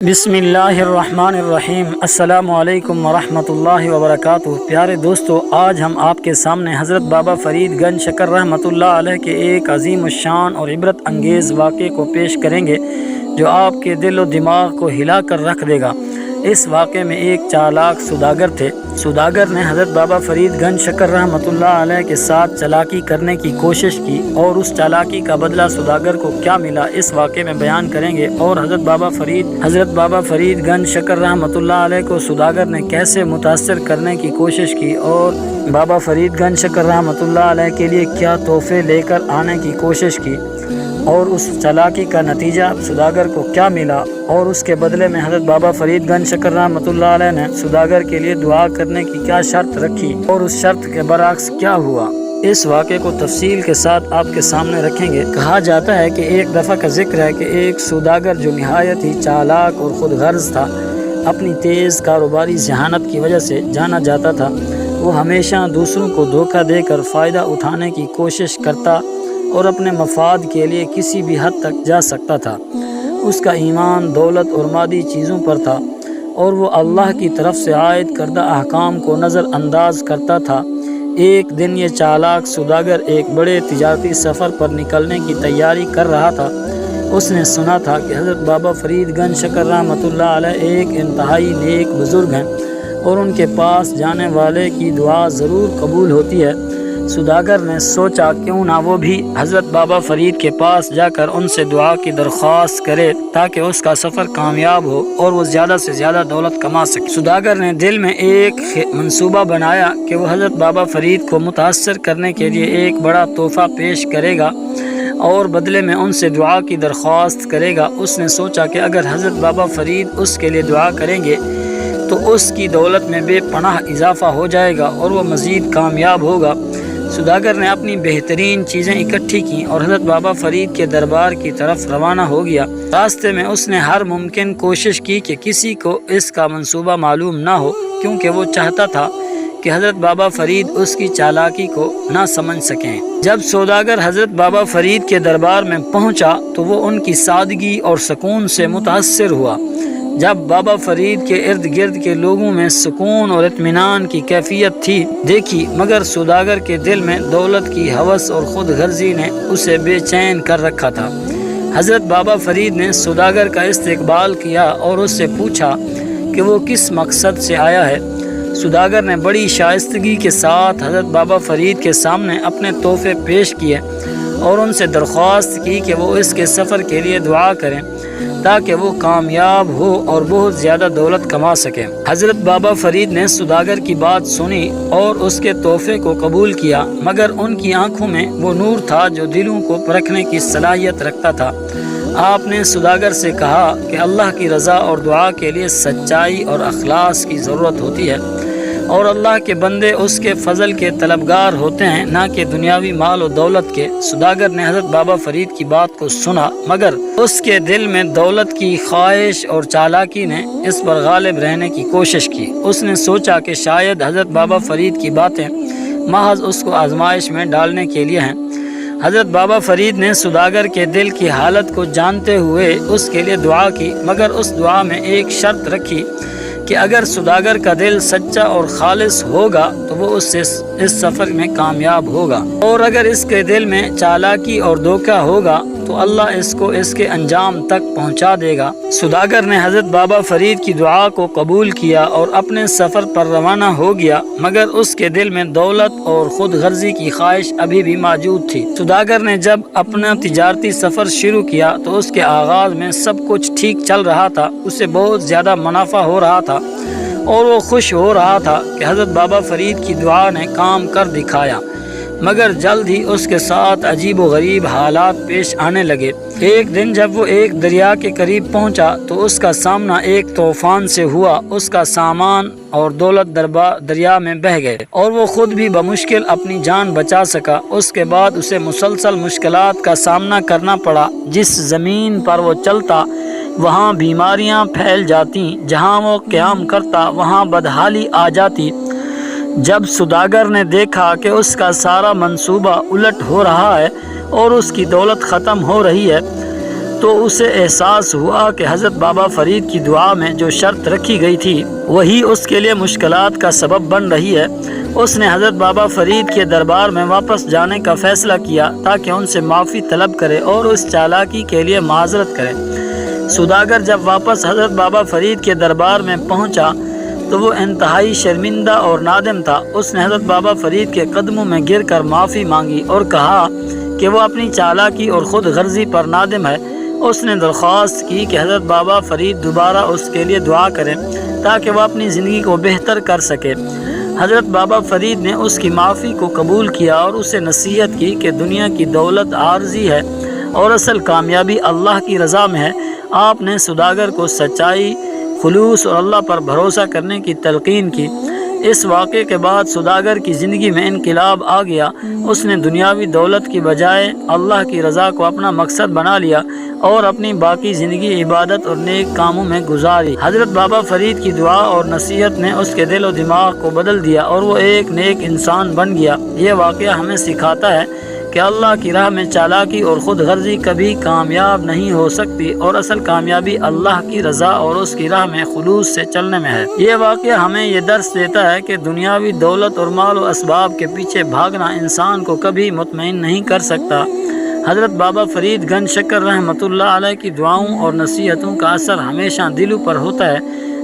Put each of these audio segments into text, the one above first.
بسم اللہ الرحمن الرحیم۔ السلام علیکم ورحمۃ اللہ وبرکاتہ۔ پیارے دوستو، آج ہم آپ کے سامنے حضرت بابا فرید گنج شکر رحمۃ اللہ علیہ کے ایک عظیم الشان اور عبرت انگیز واقعے کو پیش کریں گے جو آپ کے دل و دماغ کو ہلا کر رکھ دے گا۔ اس واقعے میں ایک چالاک سوداگر تھے۔ سوداگر نے حضرت بابا فرید گنج شکر رحمۃ اللہ علیہ کے ساتھ چالاکی کرنے کی کوشش کی، اور اس چالاکی کا بدلہ سوداگر کو کیا ملا اس واقعے میں بیان کریں گے، اور حضرت بابا فرید گنج شکر رحمۃ اللہ علیہ کو سوداگر نے کیسے متاثر کرنے کی کوشش کی، اور بابا فرید گنج شکر رحمۃ اللہ علیہ کے لیے کیا تحفے لے کر آنے کی کوشش کی، اور اس چالاکی کا نتیجہ سوداگر کو کیا ملا، اور اس کے بدلے میں حضرت بابا فرید گنج شکر رحمۃ اللہ علیہ نے سوداگر کے لیے دعا کرنے کی کیا شرط رکھی، اور اس شرط کے برعکس کیا ہوا۔ اس واقعے کو تفصیل کے ساتھ آپ کے سامنے رکھیں گے۔ کہا جاتا ہے کہ ایک دفعہ کا ذکر ہے کہ ایک سوداگر جو نہایت ہی چالاک اور خود غرض تھا، اپنی تیز کاروباری ذہانت کی وجہ سے جانا جاتا تھا۔ وہ ہمیشہ دوسروں کو دھوکہ دے کر فائدہ اٹھانے کی کوشش کرتا اور اپنے مفاد کے لیے کسی بھی حد تک جا سکتا تھا۔ اس کا ایمان دولت اور مادی چیزوں پر تھا، اور وہ اللہ کی طرف سے عائد کردہ احکام کو نظر انداز کرتا تھا۔ ایک دن یہ چالاک سوداگر ایک بڑے تجارتی سفر پر نکلنے کی تیاری کر رہا تھا۔ اس نے سنا تھا کہ حضرت بابا فرید گنج شکر رحمۃ اللہ علیہ ایک انتہائی نیک بزرگ ہیں، اور ان کے پاس جانے والے کی دعا ضرور قبول ہوتی ہے۔ سوداگر نے سوچا کیوں نہ وہ بھی حضرت بابا فرید کے پاس جا کر ان سے دعا کی درخواست کرے تاکہ اس کا سفر کامیاب ہو اور وہ زیادہ سے زیادہ دولت کما سکے۔ سوداگر نے دل میں ایک منصوبہ بنایا کہ وہ حضرت بابا فرید کو متاثر کرنے کے لیے ایک بڑا تحفہ پیش کرے گا اور بدلے میں ان سے دعا کی درخواست کرے گا۔ اس نے سوچا کہ اگر حضرت بابا فرید اس کے لیے دعا کریں گے تو اس کی دولت میں بے پناہ اضافہ ہو جائے گا اور وہ مزید کامیاب ہوگا۔ سوداگر نے اپنی بہترین چیزیں اکٹھی کیں اور حضرت بابا فرید کے دربار کی طرف روانہ ہو گیا۔ راستے میں اس نے ہر ممکن کوشش کی کہ کسی کو اس کا منصوبہ معلوم نہ ہو، کیونکہ وہ چاہتا تھا کہ حضرت بابا فرید اس کی چالاکی کو نہ سمجھ سکیں۔ جب سوداگر حضرت بابا فرید کے دربار میں پہنچا تو وہ ان کی سادگی اور سکون سے متاثر ہوا۔ جب بابا فرید کے ارد گرد کے لوگوں میں سکون اور اطمینان کی کیفیت تھی دیکھی، مگر سوداگر کے دل میں دولت کی ہوس اور خود غرضی نے اسے بے چین کر رکھا تھا۔ حضرت بابا فرید نے سوداگر کا استقبال کیا اور اس سے پوچھا کہ وہ کس مقصد سے آیا ہے۔ سوداگر نے بڑی شائستگی کے ساتھ حضرت بابا فرید کے سامنے اپنے تحفے پیش کیے اور ان سے درخواست کی کہ وہ اس کے سفر کے لیے دعا کریں تاکہ وہ کامیاب ہو اور بہت زیادہ دولت کما سکے۔ حضرت بابا فرید نے سوداگر کی بات سنی اور اس کے تحفے کو قبول کیا، مگر ان کی آنکھوں میں وہ نور تھا جو دلوں کو پرکھنے کی صلاحیت رکھتا تھا۔ آپ نے سوداگر سے کہا کہ اللہ کی رضا اور دعا کے لیے سچائی اور اخلاص کی ضرورت ہوتی ہے، اور اللہ کے بندے اس کے فضل کے طلبگار ہوتے ہیں، نہ کہ دنیاوی مال و دولت کے۔ سوداگر نے حضرت بابا فرید کی بات کو سنا، مگر اس کے دل میں دولت کی خواہش اور چالاکی نے اس پر غالب رہنے کی کوشش کی۔ اس نے سوچا کہ شاید حضرت بابا فرید کی باتیں محض اس کو آزمائش میں ڈالنے کے لیے ہیں۔ حضرت بابا فرید نے سوداگر کے دل کی حالت کو جانتے ہوئے اس کے لیے دعا کی، مگر اس دعا میں ایک شرط رکھی کہ اگر سوداگر کا دل سچا اور خالص ہوگا تو وہ اس سفر میں کامیاب ہوگا، اور اگر اس کے دل میں چالاکی اور دھوکہ ہوگا تو اللہ اس کو اس کے انجام تک پہنچا دے گا۔ سوداگر نے حضرت بابا فرید کی دعا کو قبول کیا اور اپنے سفر پر روانہ ہو گیا، مگر اس کے دل میں دولت اور خود غرضی کی خواہش ابھی بھی موجود تھی۔ سوداگر نے جب اپنا تجارتی سفر شروع کیا تو اس کے آغاز میں سب کچھ ٹھیک چل رہا تھا، اسے بہت زیادہ منافع ہو رہا تھا اور وہ خوش ہو رہا تھا کہ حضرت بابا فرید کی دعا نے کام کر دکھایا، مگر جلد ہی اس کے ساتھ عجیب و غریب حالات پیش آنے لگے۔ ایک دن جب وہ ایک دریا کے قریب پہنچا تو اس کا سامنا ایک طوفان سے ہوا۔ اس کا سامان اور دولت دریا میں بہہ گئے اور وہ خود بھی بمشکل اپنی جان بچا سکا۔ اس کے بعد اسے مسلسل مشکلات کا سامنا کرنا پڑا۔ جس زمین پر وہ چلتا وہاں بیماریاں پھیل جاتی، جہاں وہ قیام کرتا وہاں بدحالی آ جاتی۔ جب سوداگر نے دیکھا کہ اس کا سارا منصوبہ الٹ ہو رہا ہے اور اس کی دولت ختم ہو رہی ہے تو اسے احساس ہوا کہ حضرت بابا فرید کی دعا میں جو شرط رکھی گئی تھی وہی اس کے لیے مشکلات کا سبب بن رہی ہے۔ اس نے حضرت بابا فرید کے دربار میں واپس جانے کا فیصلہ کیا تاکہ ان سے معافی طلب کرے اور اس چالاکی کے لیے معذرت کرے۔ سوداگر جب واپس حضرت بابا فرید کے دربار میں پہنچا تو وہ انتہائی شرمندہ اور نادم تھا۔ اس نے حضرت بابا فرید کے قدموں میں گر کر معافی مانگی اور کہا کہ وہ اپنی چالاکی اور خود غرضی پر نادم ہے۔ اس نے درخواست کی کہ حضرت بابا فرید دوبارہ اس کے لیے دعا کریں تاکہ وہ اپنی زندگی کو بہتر کر سکے۔ حضرت بابا فرید نے اس کی معافی کو قبول کیا اور اسے نصیحت کی کہ دنیا کی دولت عارضی ہے اور اصل کامیابی اللہ کی رضا میں ہے۔ آپ نے سوداگر کو سچائی، خلوص اور اللہ پر بھروسہ کرنے کی تلقین کی۔ اس واقعے کے بعد سوداگر کی زندگی میں انقلاب آ گیا۔ اس نے دنیاوی دولت کی بجائے اللہ کی رضا کو اپنا مقصد بنا لیا اور اپنی باقی زندگی عبادت اور نیک کاموں میں گزاری۔ حضرت بابا فرید کی دعا اور نصیحت نے اس کے دل و دماغ کو بدل دیا اور وہ ایک نیک انسان بن گیا۔ یہ واقعہ ہمیں سکھاتا ہے کہ اللہ کی راہ میں چالاکی اور خود غرضی کبھی کامیاب نہیں ہو سکتی اور اصل کامیابی اللہ کی رضا اور اس کی راہ میں خلوص سے چلنے میں ہے۔ یہ واقعہ ہمیں یہ درس دیتا ہے کہ دنیاوی دولت اور مال و اسباب کے پیچھے بھاگنا انسان کو کبھی مطمئن نہیں کر سکتا۔ حضرت بابا فرید گنج شکر رحمۃ اللہ علیہ کی دعاؤں اور نصیحتوں کا اثر ہمیشہ دلوں پر ہوتا ہے۔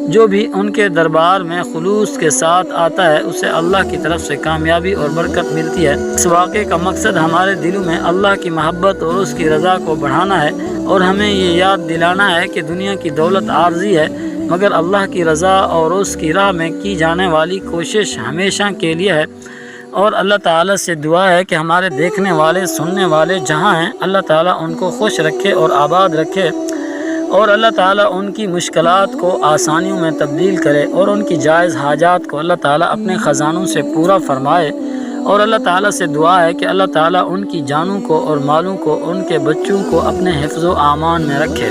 جو بھی ان کے دربار میں خلوص کے ساتھ آتا ہے اسے اللہ کی طرف سے کامیابی اور برکت ملتی ہے۔ اس واقعے کا مقصد ہمارے دلوں میں اللہ کی محبت اور اس کی رضا کو بڑھانا ہے اور ہمیں یہ یاد دلانا ہے کہ دنیا کی دولت عارضی ہے مگر اللہ کی رضا اور اس کی راہ میں کی جانے والی کوشش ہمیشہ کے لیے ہے۔ اور اللہ تعالیٰ سے دعا ہے کہ ہمارے دیکھنے والے سننے والے جہاں ہیں اللہ تعالیٰ ان کو خوش رکھے اور آباد رکھے اور اللہ تعالیٰ ان کی مشکلات کو آسانیوں میں تبدیل کرے اور ان کی جائز حاجات کو اللہ تعالیٰ اپنے خزانوں سے پورا فرمائے۔ اور اللہ تعالیٰ سے دعا ہے کہ اللہ تعالیٰ ان کی جانوں کو اور مالوں کو، ان کے بچوں کو اپنے حفظ و امان میں رکھے۔